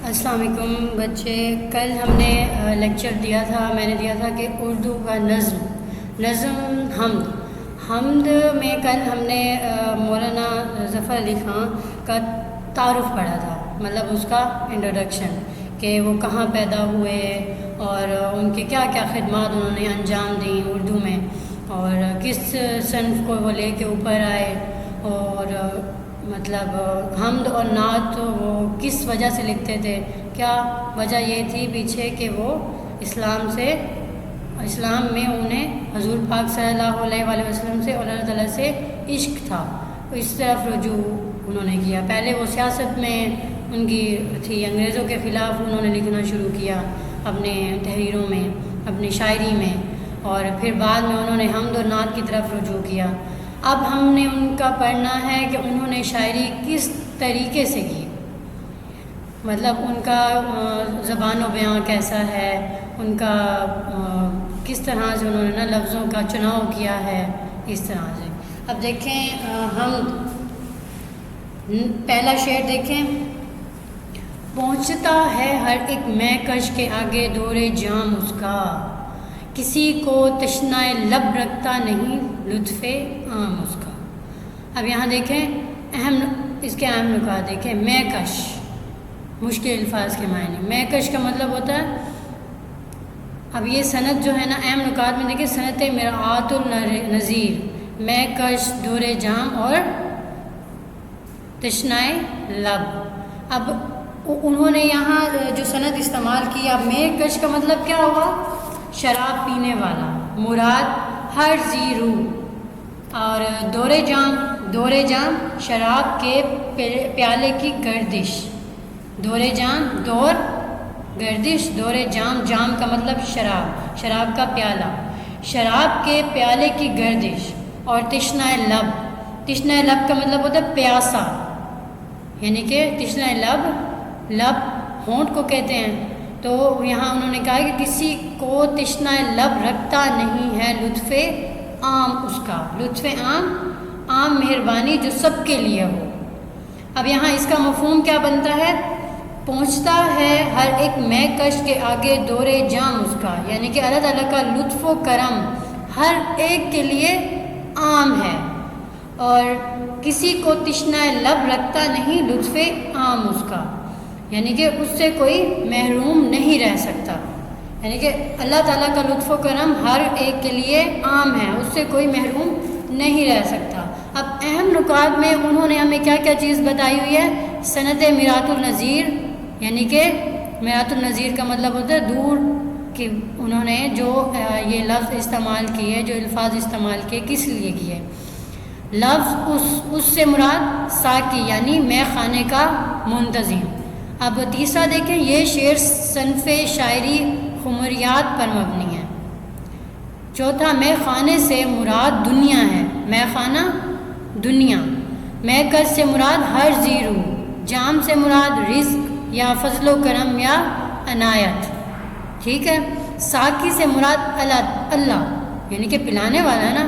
السلام علیکم بچے. کل ہم نے لیکچر دیا تھا، میں نے دیا تھا کہ اردو کا نظم حمد میں کل ہم نے مولانا ظفر علی خان کا تعارف پڑھا تھا، مطلب اس کا انٹروڈکشن کہ وہ کہاں پیدا ہوئے اور ان کے کیا کیا خدمات انہوں نے انجام دیں اردو میں، اور کس صنف کو وہ لے کے اوپر آئے، اور مطلب حمد اور نعت وہ کس وجہ سے لکھتے تھے. کیا وجہ یہ تھی پیچھے کہ وہ اسلام میں انہیں حضور پاک صلی اللہ علیہ وآلہ وسلم سے اور اللہ تعالیٰ سے عشق تھا، اس طرف رجوع انہوں نے کیا. پہلے وہ سیاست میں ان کی تھی، انگریزوں کے خلاف انہوں نے لکھنا شروع کیا اپنے تحریروں میں، اپنی شاعری میں، اور پھر بعد میں انہوں نے حمد اور نعت کی طرف رجوع کیا. اب ہم نے ان کا پڑھنا ہے کہ انہوں نے شاعری کس طریقے سے کی، مطلب ان کا زبان و بیان کیسا ہے، ان کا کس طرح سے انہوں نے لفظوں کا چناؤ کیا ہے، اس طرح سے. اب دیکھیں حمد، پہلا شعر دیکھیں. پہنچتا ہے ہر ایک مہکش کے آگے دور جام اس کا، کسی کو تشنائے لب رکھتا نہیں لطف عام اس کا. اب یہاں دیکھیں اس کے اہم نکات دیکھیں. مہکش مشکل الفاظ کے معنی. مہکش کا مطلب ہوتا ہے، اب یہ صنعت جو ہے نا، اہم نکات میں دیکھیں، صنعت مرآت النظیر، مہکش، دور جام اور تشنائے لب. اب انہوں نے یہاں جو صنعت استعمال کی، اب مہکش کا مطلب کیا ہوا؟ شراب پینے والا، مراد ہر ذی روح. اور دور جام شراب کے پیالے کی گردش. دور جام دور گردش، دور جام کا مطلب شراب کا پیالہ، شراب کے پیالے کی گردش. اور تشنائے لب کا مطلب ہوتا ہے پیاسا، یعنی کہ تشنائے لب ہونٹ کو کہتے ہیں. تو یہاں انہوں نے کہا کہ کسی کو تشنائے لب رکھتا نہیں ہے لطف عام اس کا. لطف عام مہربانی جو سب کے لیے ہو. اب یہاں اس کا مفہوم کیا بنتا ہے؟ پہنچتا ہے ہر ایک مہکش کے آگے دور جام اس کا، یعنی کہ اللہ تعالیٰ کا لطف و کرم ہر ایک کے لیے عام ہے، اور کسی کو تشنائے لب رکھتا نہیں لطف عام اس کا، یعنی کہ اس سے کوئی محروم نہیں رہ سکتا. یعنی کہ اللہ تعالیٰ کا لطف و کرم ہر ایک کے لیے عام ہے، اس سے کوئی محروم نہیں رہ سکتا. اب اہم نکات میں انہوں نے ہمیں کیا کیا چیز بتائی ہوئی ہے؟ صنعت مرآت النظیر، یعنی کہ مرآت النظیر کا مطلب ہوتا ہے دور کہ انہوں نے جو یہ لفظ استعمال کیے، جو الفاظ استعمال کیے، کس لیے کیے؟ لفظ اس سے مراد ساقی، یعنی مے خانے کا منتظم. اب تیسرا دیکھیں، یہ شعر صنف شاعری خمریات پر مبنی ہے. چوتھا، مے خانے سے مراد دنیا ہے، مے خانہ دنیا. مہکش سے مراد ہر ذی روح. جام سے مراد رزق یا فضل و کرم یا عنایت، ٹھیک ہے. ساقی سے مراد اللہ، یعنی کہ پلانے والا نا.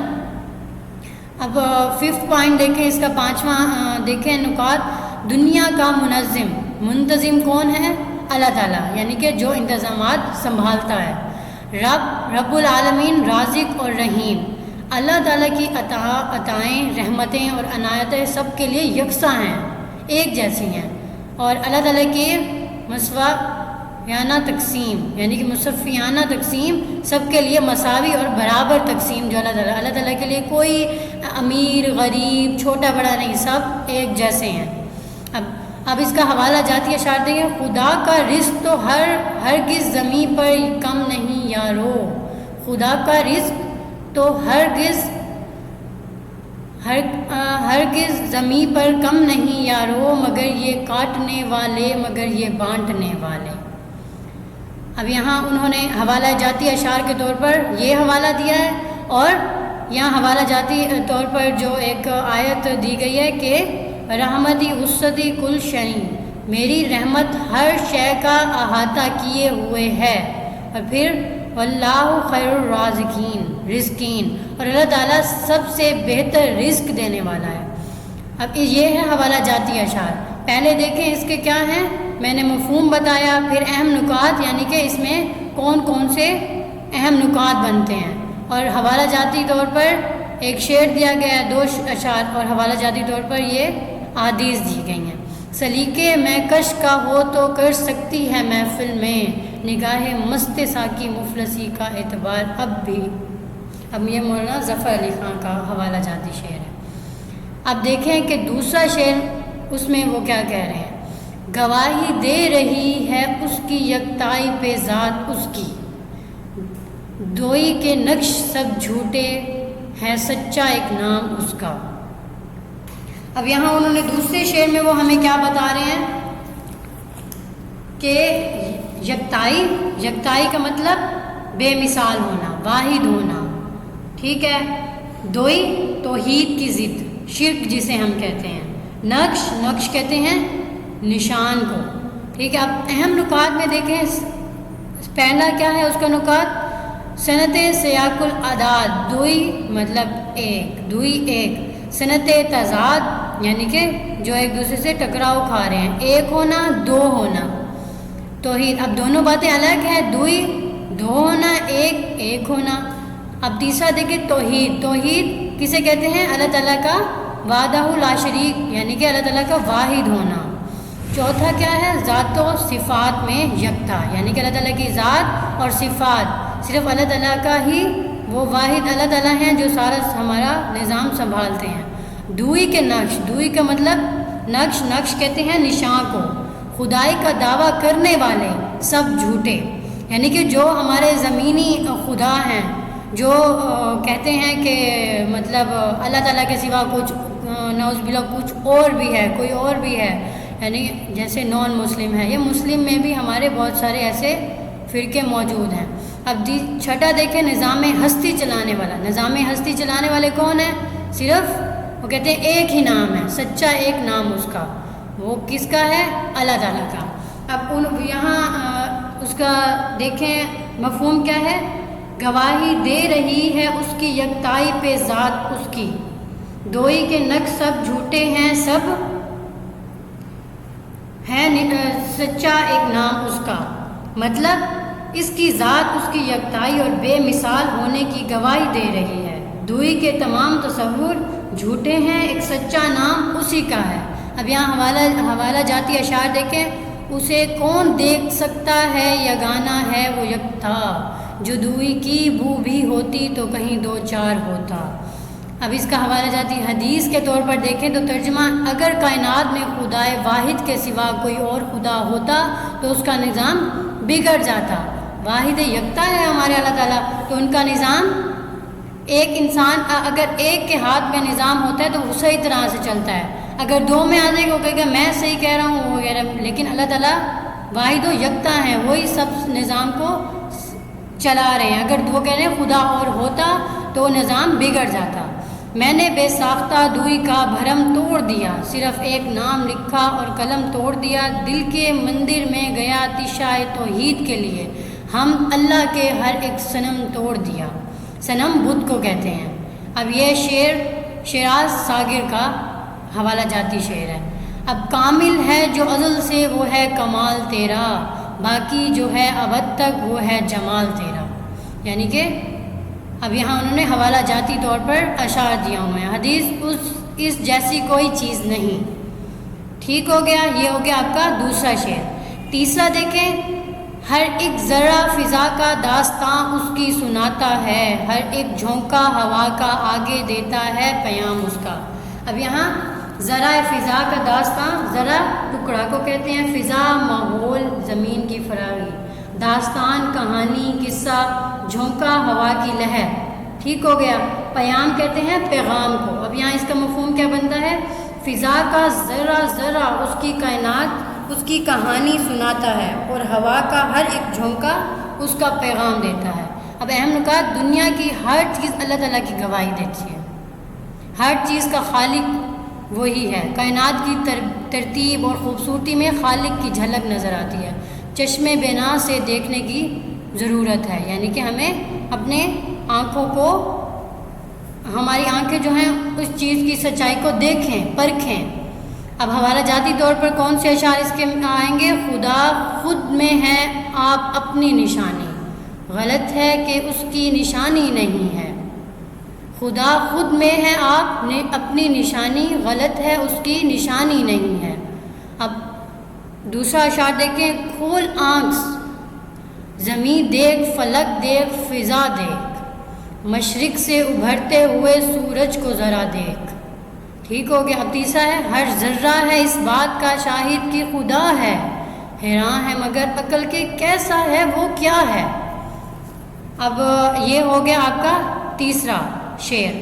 اب 5th پوائنٹ دیکھیں، اس کا 5واں دیکھیں نکات. دنیا کا منتظم کون ہے؟ اللہ تعالیٰ، یعنی کہ جو انتظامات سنبھالتا ہے. رب العالمین، رازق اور رحیم. اللہ تعالیٰ کی عطائیں، رحمتیں اور عنایتیں سب کے لیے یکساں ہیں، ایک جیسی ہیں. اور اللہ تعالیٰ کی مساویانہ تقسیم، یعنی کہ مصفیانہ تقسیم، سب کے لیے مساوی اور برابر تقسیم. جو اللہ تعالیٰ کے لیے کوئی امیر غریب چھوٹا بڑا نہیں، سب ایک جیسے ہیں. اب اس کا حوالہ جاتی اشعار دیں گے. خدا کا رزق تو ہرگز زمین پر کم نہیں یارو. خدا کا رزق تو ہرگز زمین پر کم نہیں یارو، مگر یہ کاٹنے والے، مگر یہ بانٹنے والے. اب یہاں انہوں نے حوالہ جاتی اشعار کے طور پر یہ حوالہ دیا ہے، اور یہاں حوالہ جاتی طور پر جو ایک آیت دی گئی ہے کہ رحمتی وسعت کل شیء، میری رحمت ہر شے کا احاطہ کیے ہوئے ہے. اور پھر واللہ خیر الرازقین، اور اللہ تعالیٰ سب سے بہتر رزق دینے والا ہے. اب یہ ہے حوالہ جاتی اشعار. پہلے دیکھیں اس کے کیا ہیں؟ میں نے مفہوم بتایا، پھر اہم نکات یعنی کہ اس میں کون کون سے اہم نکات بنتے ہیں، اور حوالہ جاتی طور پر ایک شعر دیا گیا ہے، 2 اشعار، اور حوالہ جاتی طور پر یہ احادیث دی گئی ہیں۔ سلیقے میں کش کا ہو تو کر سکتی ہے محفل میں، نگاہ مست ساکی مفلسی کا اعتبار اب بھی۔ اب یہ مولانا ظفر علی خان کا حوالہ جاتی شعر ہے۔ اب دیکھیں کہ دوسرا شعر اس میں وہ کیا کہہ رہے ہیں، گواہی دے رہی ہے اس کی یکتائی پہ ذات اس کی، دوئی کے نقش سب جھوٹے ہے سچا ایک نام اس کا۔ اب یہاں انہوں نے دوسرے شعر میں وہ ہمیں کیا بتا رہے ہیں کہ یکتائی کا مطلب بے مثال ہونا، واحد ہونا، ٹھیک ہے، دوئی توحید کی ضد، شرک جسے ہم کہتے ہیں، نقش کہتے ہیں نشان کو، ٹھیک ہے۔ اب اہم نکات میں دیکھیں، پہلا کیا ہے اس کا نکات، صنعت سیاق الاعداد، دوئی مطلب ایک، صنعت تضاد یعنی کہ جو ایک دوسرے سے ٹکراؤ کھا رہے ہیں، ایک ہونا، دو ہونا، توحید۔ اب دونوں باتیں الگ ہیں، دوئی دو ہونا، ایک ہونا۔ اب تیسرا دیکھیں توحید کسے کہتے ہیں، اللہ تعالیٰ کا وحدہ لا شریک یعنی کہ اللہ تعالیٰ کا واحد ہونا۔ چوتھا کیا ہے، ذات و صفات میں یکتا یعنی کہ اللہ تعالیٰ کی ذات اور صفات صرف اللہ تعالیٰ کا ہی، وہ واحد اللہ تعالیٰ ہیں جو سارا ہمارا نظام سنبھالتے ہیں۔ دوئی کے نقش، دوئی کا مطلب نقش کہتے ہیں نشان کو، خدائی کا دعویٰ کرنے والے سب جھوٹے، یعنی کہ جو ہمارے زمینی خدا ہیں، جو کہتے ہیں کہ مطلب اللہ تعالیٰ کے سوا کچھ نعوذ باللہ کچھ اور بھی ہے، کوئی اور بھی ہے، یعنی جیسے نان مسلم ہے، یہ مسلم میں بھی ہمارے بہت سارے ایسے فرقے موجود ہیں۔ اب چھٹا دیکھیں، نظام ہستی چلانے والے کون ہیں، صرف وہ کہتے ہیں ایک ہی نام ہے، سچا ایک نام اس کا، وہ کس کا ہے، اللہ تعالیٰ کا۔ اب یہاں اس کا دیکھیں مفہوم کیا ہے، گواہی دے رہی ہے اس کی یکتائی پہ ذات اس کی، دوئی کے نقش سب جھوٹے ہیں، سب ہے سچا ایک نام اس کا، مطلب اس کی ذات اس کی یکتائی اور بے مثال ہونے کی گواہی دے رہی ہے، دوئی کے تمام تصور جھوٹے ہیں، ایک سچا نام اسی کا ہے۔ اب یہاں حوالہ جاتی اشعار دیکھیں، اسے کون دیکھ سکتا ہے یگانہ ہے وہ یکتا، جو دوئی کی بو بھی ہوتی تو کہیں دو چار ہوتا۔ اب اس کا حوالہ جاتی حدیث کے طور پر دیکھیں تو ترجمہ، اگر کائنات میں خدائے واحد کے سوا کوئی اور خدا ہوتا تو اس کا نظام بگڑ جاتا، واحد یکتا ہے ہمارے اللہ تعالیٰ، تو ان کا نظام، ایک انسان اگر ایک کے ہاتھ میں نظام ہوتا ہے تو وہ صحیح طرح سے چلتا ہے، اگر دو میں آ جائے گا وہ کہے گا میں صحیح کہہ رہا ہوں وغیرہ، لیکن اللہ تعالیٰ واحد و یکتا ہیں، وہی سب نظام کو چلا رہے ہیں۔ اگر دو کہہ رہے ہیں خدا اور ہوتا تو نظام بگڑ جاتا۔ میں نے بے ساختہ دوئی کا بھرم توڑ دیا، صرف ایک نام لکھا اور قلم توڑ دیا، دل کے مندر میں گیا تشائے توحید کے لیے، ہم اللہ کے ہر ایک صنم توڑ دیا، صنم بدھ کو کہتے ہیں۔ اب یہ شعر شیراز ساغر کا حوالہ جاتی شعر ہے۔ اب کامل ہے جو ازل سے وہ ہے کمال تیرا، باقی جو ہے ابد تک وہ ہے جمال تیرا، یعنی کہ اب یہاں انہوں نے حوالہ جاتی طور پر اشعار دیا ہوئے ہیں، حدیث اس جیسی کوئی چیز نہیں، ٹھیک ہو گیا، یہ ہو گیا آپ کا دوسرا شعر۔ تیسرا دیکھیں، ہر ایک ذرہ فضا کا داستاں اس کی سناتا ہے، ہر ایک جھونکا ہوا کا آگے دیتا ہے پیام اس کا۔ اب یہاں ذرا فضا کا داستاں، ذرا ٹکڑا کو کہتے ہیں، فضا ماحول زمین کی فراغی، داستان کہانی قصہ، جھونکا ہوا کی لہر، ٹھیک ہو گیا، پیام کہتے ہیں پیغام کو۔ اب یہاں اس کا مفہوم کیا بنتا ہے، فضا کا ذرہ ذرہ اس کی کائنات اس کی کہانی سناتا ہے، اور ہوا کا ہر ایک جھونکا اس کا پیغام دیتا ہے۔ اب اہم نکات، دنیا کی ہر چیز اللہ تعالیٰ کی گواہی دیتی ہے، ہر چیز کا خالق وہی ہے، کائنات کی ترتیب اور خوبصورتی میں خالق کی جھلک نظر آتی ہے، چشمے بینا سے دیکھنے کی ضرورت ہے، یعنی کہ ہمیں اپنے آنکھوں کو، ہماری آنکھیں جو ہیں اس چیز کی سچائی کو دیکھیں، پرکھیں۔ اب حوالہ جاتی طور پر کون سے اشعار اس کے آئیں گے؟ خدا خود میں ہے آپ اپنی نشانی، غلط ہے کہ اس کی نشانی نہیں ہے۔ خدا خود میں ہے آپ نے اپنی نشانی، غلط ہے اس کی نشانی نہیں ہے۔ اب دوسرا اشعار دیکھیں، کھول آنکھ زمین دیکھ، فلک دیکھ، فضا دیکھ، مشرق سے ابھرتے ہوئے سورج کو ذرا دیکھ۔ ٹھیک ہو گیا۔ اب تیسرا ہے، ہر ذرہ ہے اس بات کا شاہد کہ خدا ہے، حیران ہے مگر عقل کے کیسا ہے وہ کیا ہے۔ اب یہ ہو گیا آپ کا تیسرا شعر۔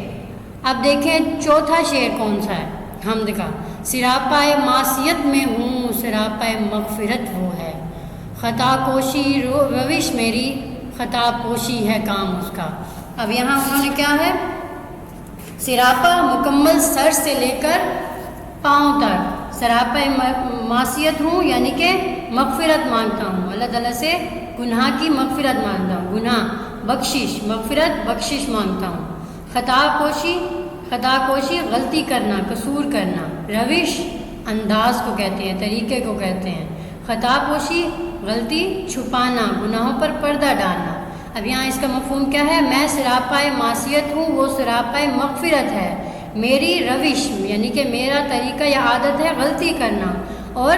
اب دیکھیں چوتھا شعر کون سا ہے حمد کا، سراپائے معصیت میں ہوں، سراپائے مغفرت وہ ہے، خطا کوشی روش میری، خطا پوشی ہے کام اس کا۔ اب یہاں انہوں نے کیا ہے، سراپا مکمل سر سے لے کر پاؤں تک، سراپائے معصیت ہوں یعنی کہ مغفرت مانگتا ہوں، اللہ تعالیٰ سے گناہ کی مغفرت مانگتا ہوں، گناہ بخشش، مغفرت بخشش مانگتا ہوں۔ خطا کوشی غلطی کرنا، قصور کرنا، روش انداز کو کہتے ہیں، طریقے کو کہتے ہیں، خطا پوشی غلطی چھپانا، گناہوں پر پردہ ڈالنا۔ اب یہاں اس کا مفہوم کیا ہے، میں سراپائے معصیت ہوں، وہ سراپائے مغفرت ہے، میری روش یعنی کہ میرا طریقہ یا عادت ہے غلطی کرنا، اور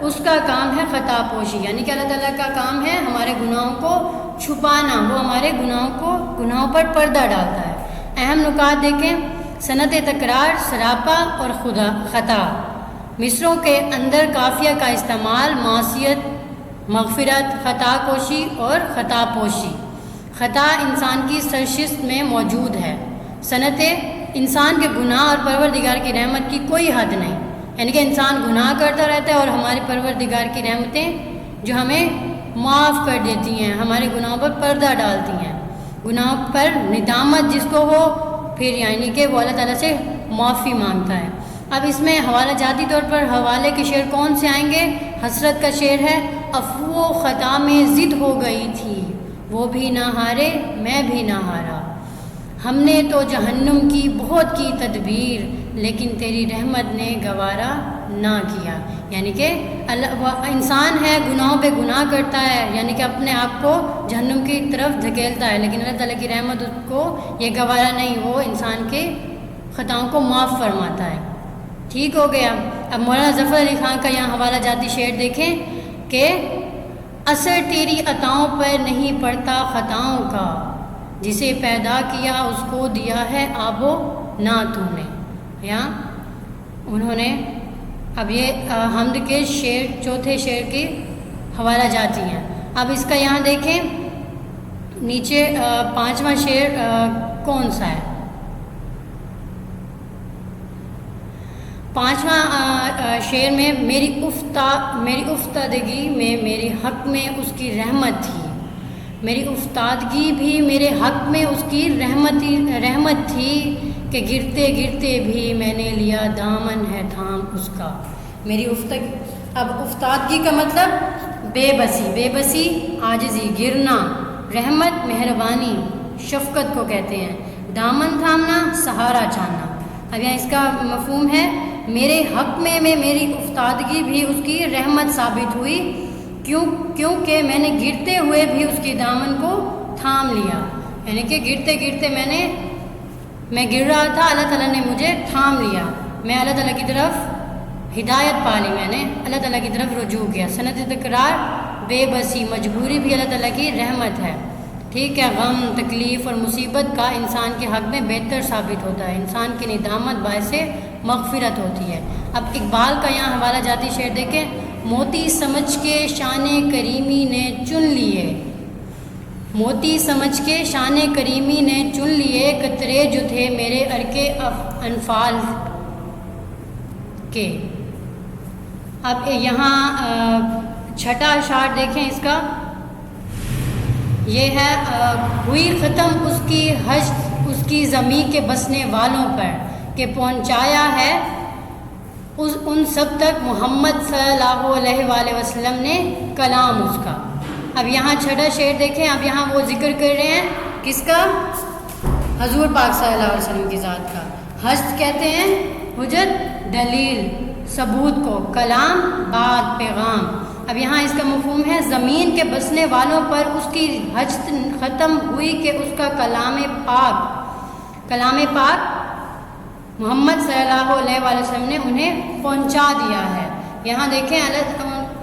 اس کا کام ہے خطا پوشی یعنی کہ اللہ تعالیٰ کا کام ہے ہمارے گناہوں کو چھپانا، وہ ہمارے گناہوں پر پردہ ڈالتا ہے۔ اہم نکات دیکھیں، صنعت تکرار، سراپا اور خطا، مصروں کے اندر قافیہ کا استعمال، معصیت، مغفرت، خطا کوشی اور خطا پوشی۔ خطا انسان کی سرشت میں موجود ہے، صنعت انسان کے گناہ اور پروردگار کی رحمت کی کوئی حد نہیں، یعنی کہ انسان گناہ کرتا رہتا ہے اور ہمارے پروردگار کی رحمتیں جو ہمیں معاف کر دیتی ہیں، ہمارے گناہوں پر پردہ ڈالتی ہیں، گناہوں پر ندامت جس کو ہو پھر یعنی کہ وہ اللہ تعالیٰ سے معافی مانگتا ہے۔ اب اس میں حوالہ جاتی طور پر حوالے کے شعر کون سے آئیں گے؟ حسرت کا شعر ہے، افو خطا میں ضد ہو گئی تھی، وہ بھی نہ ہارے میں بھی نہ ہارا، ہم نے تو جہنم کی بہت کی تدبیر، لیکن تیری رحمت نے گوارا نہ کیا، یعنی کہ انسان ہے گناہوں پہ گناہ کرتا ہے، یعنی کہ اپنے آپ کو جہنم کی طرف دھکیلتا ہے، لیکن اللہ تعالیٰ کی رحمت اس کو یہ گوارا نہیں، وہ انسان کے خطاؤں کو معاف فرماتا ہے۔ ٹھیک ہو گیا۔ اب مولانا ظفر علی خان کا یہاں حوالہ جاتی شعر دیکھیں کہ اثر تیری عطاؤں پر نہیں پڑتا خطاؤں کا، جسے پیدا کیا اس کو دیا ہے آب و نا تو نے۔ یہاں انہوں نے اب یہ حمد کے شعر چوتھے شعر کی حوالہ جاتی ہیں۔ اب اس کا یہاں دیکھیں نیچے پانچواں شعر کون سا ہے؟ پانچواں شعر میں میری افتادگی میں میرے حق میں اس کی رحمت تھی، میری افتادگی بھی میرے حق میں اس کی رحمت تھی کہ گرتے گرتے بھی میں نے لیا دامن ہے تھام اس کا۔ میری اب افتادگی کا مطلب بے بسی، عاجزی، گرنا، رحمت مہربانی، شفقت کو کہتے ہیں، دامن تھامنا، سہارا چاہنا۔ اب یہاں اس کا مفہوم ہے میرے حق میں میری افتادگی بھی اس کی رحمت ثابت ہوئی، کیونکہ میں نے گرتے ہوئے بھی اس کی دامن کو تھام لیا، یعنی کہ گرتے گرتے میں گر رہا تھا، اللہ تعالیٰ نے مجھے تھام لیا، میں اللہ تعالیٰ کی طرف ہدایت پا لی، میں نے اللہ تعالیٰ کی طرف رجوع کیا۔ صنعت تکرار، بے بسی، مجبوری بھی اللہ تعالیٰ کی رحمت ہے۔ ٹھیک ہے، غم، تکلیف اور مصیبت کا انسان کے حق میں بہتر ثابت ہوتا ہے، انسان کی ندامت باعث مغفرت ہوتی ہے۔ اب اقبال کا یہاں حوالہ جاتی شعر دیکھیں، موتی سمجھ کے شان کریمی نے چن لیے، موتی سمجھ کے شان کریمی نے چن لیے، قطرے جو تھے میرے ارکے انفال کے۔ اب یہاں چھٹا اشعار دیکھیں اس کا، یہ ہے ہوئی ختم اس کی حشد اس کی زمین کے بسنے والوں پر، کہ پہنچایا ہے ان سب تک محمد صلی اللہ علیہ وآلہ وسلم نے کلام اس کا۔ اب یہاں چھٹا شعر دیکھیں، اب یہاں وہ ذکر کر رہے ہیں کس کا؟ حضور پاک صلی اللہ علیہ وسلم کی ذات کا۔ حشد کہتے ہیں حجت، دلیل، ثبوت کو، کلام بعد پیغام۔ اب یہاں اس کا مفہوم ہے زمین کے بسنے والوں پر اس کی حجت ختم ہوئی کہ اس کا کلام پاک محمد صلی اللہ علیہ وآلہ وسلم نے انہیں پہنچا دیا ہے۔ یہاں دیکھیں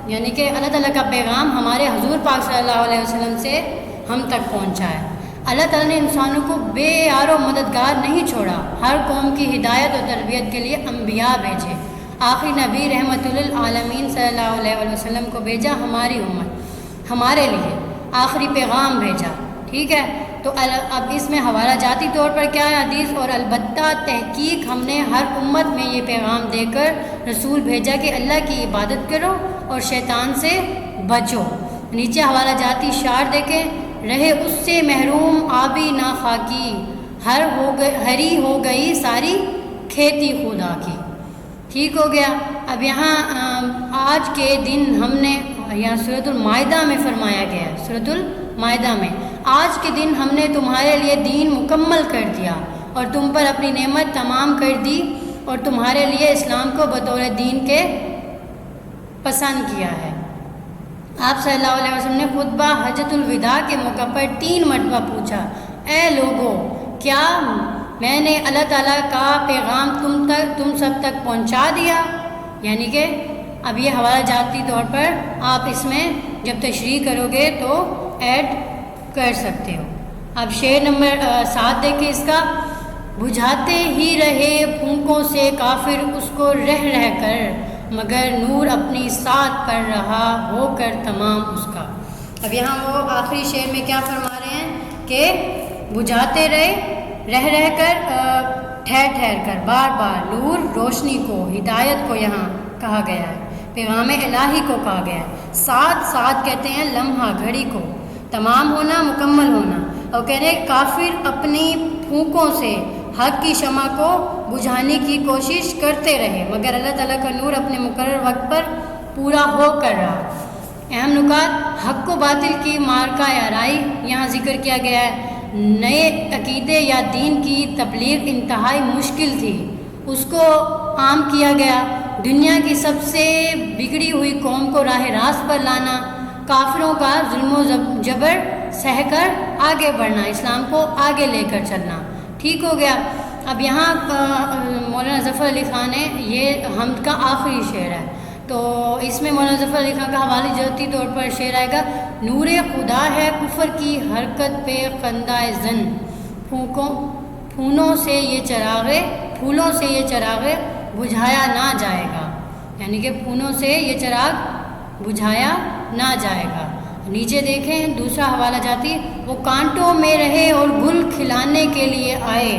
یعنی کہ اللہ تعالیٰ کا پیغام ہمارے حضور پاک صلی اللہ علیہ وسلم سے ہم تک پہنچا ہے۔ اللہ تعالیٰ نے انسانوں کو بے یار و مددگار نہیں چھوڑا، ہر قوم کی ہدایت و تربیت کے لیے انبیاء بھیجے۔ آخری نبی رحمت للعالمین صلی اللہ علیہ وآلہ وسلم کو بھیجا، ہماری امت، ہمارے لیے آخری پیغام بھیجا، ٹھیک ہے۔ تو اب اس میں حوالہ جاتی طور پر کیا ہے حدیث، اور البتہ تحقیق ہم نے ہر امت میں یہ پیغام دے کر رسول بھیجا کہ اللہ کی عبادت کرو اور شیطان سے بچو۔ نیچے حوالہ جاتی شعر دیکھیں، رہے اس سے محروم آبی نہ خاکی، ہری ہو گئی ساری کھیتی خدا کی، ٹھیک ہو گیا۔ اب یہاں آج کے دن ہم نے یہاں سورۃ المائدہ میں فرمایا گیا ہے، سورۃ المائدہ میں آج کے دن ہم نے تمہارے لیے دین مکمل کر دیا اور تم پر اپنی نعمت تمام کر دی اور تمہارے لیے اسلام کو بطور دین کے پسند کیا ہے۔ آپ صلی اللہ علیہ وسلم نے خطبہ حجۃ الوداع کے موقع پر 3 مرتبہ پوچھا، اے لوگو، کیا میں نے اللہ تعالیٰ کا پیغام تم سب تک پہنچا دیا؟ یعنی کہ اب یہ حوالہ جاتی طور پر آپ اس میں جب تشریح کرو گے تو ایڈ کر سکتے ہو۔ اب شعر نمبر 7 دیکھیں اس کا، بجھاتے ہی رہے پھونکوں سے کافر اس کو رہ کر، مگر نور اپنی ساتھ پر رہا ہو کر تمام اس کا۔ اب یہاں وہ آخری شعر میں کیا فرما رہے ہیں کہ بجھاتے رہ کر، ٹھہر کر، بار بار، نور روشنی کو، ہدایت کو یہاں کہا گیا ہے، پیغام الہی کو کہا گیا ہے۔ ساتھ کہتے ہیں لمحہ، گھڑی کو، تمام ہونا، مکمل ہونا۔ اور کہہ رہے کافر اپنی پھونکوں سے حق کی شمع کو بجھانے کی کوشش کرتے رہے، مگر اللہ تعالیٰ کا نور اپنے مقرر وقت پر پورا ہو کر رہا۔ اہم نکات، حق و باطل کی مارکہ آرائی یہاں ذکر کیا گیا ہے۔ نئے عقیدے یا دین کی تبلیغ انتہائی مشکل تھی، اس کو عام کیا گیا۔ دنیا کی سب سے بگڑی ہوئی قوم کو راہ راست پر لانا، کافروں کا ظلم و جبر سہ کر آگے بڑھنا، اسلام کو آگے لے کر چلنا، ٹھیک ہو گیا۔ اب یہاں مولانا ظفر علی خان نے یہ حمد کا آخری شعر ہے، تو اس میں مولانا ظفر علی خان کا حوالہ جاتی طور پر شعر آئے گا، نور خدا ہے کفر کی حرکت پہ خندہ زن، پھولوں سے یہ چراغ بجھایا نہ جائے گا، یعنی کہ پھولوں سے یہ چراغ بجھایا نہ جائے گا۔ نیچے دیکھیں دوسرا حوالہ جاتی، وہ کانٹوں میں رہے اور گل کھلانے کے لیے آئے،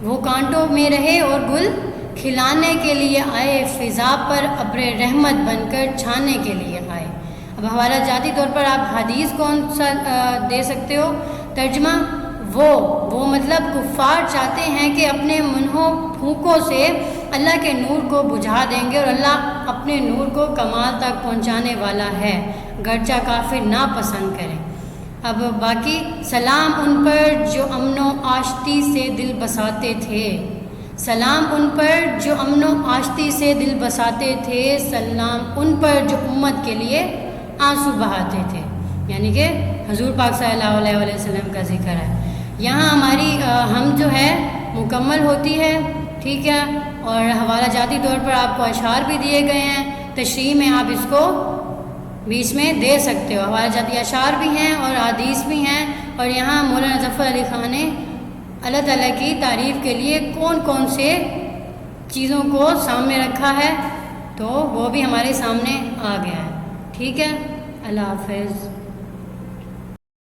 وہ کانٹوں میں رہے اور گل کھلانے کے لیے آئے، فضا پر ابر رحمت بن کر چھانے کے لیے آئے۔ اب حوالہ جاتی طور پر آپ حدیث کون سا دے سکتے ہو؟ ترجمہ، وہ مطلب کفار چاہتے ہیں کہ اپنے منہوں پھونکوں سے اللہ کے نور کو بجھا دیں گے، اور اللہ اپنے نور کو کمال تک پہنچانے والا ہے، گرچہ کافر ناپسند کریں۔ اب باقی، سلام ان پر جو امن و آشتی سے دل بساتے تھے، سلام ان پر جو امن و آشتی سے دل بساتے تھے، سلام ان پر جو امت کے لیے آنسو بہاتے تھے، یعنی کہ حضور پاک صلی اللہ علیہ وسلم کا ذکر ہے۔ یہاں ہماری ہم جو ہے مکمل ہوتی ہے، ٹھیک ہے، اور حوالہ جاتی طور پر آپ کو اشعار بھی دیے گئے ہیں، تشریح میں آپ اس کو بیچ میں دے سکتے ہو، حوالہ جاتی اشعار بھی ہیں اور حدیث بھی ہیں۔ اور یہاں مولانا ظفر علی خان نے اللہ تعالیٰ کی تعریف کے لیے کون سے چیزوں کو سامنے رکھا ہے، تو وہ بھی ہمارے سامنے آ گیا ہے، ٹھیک ہے۔ اللہ حافظ۔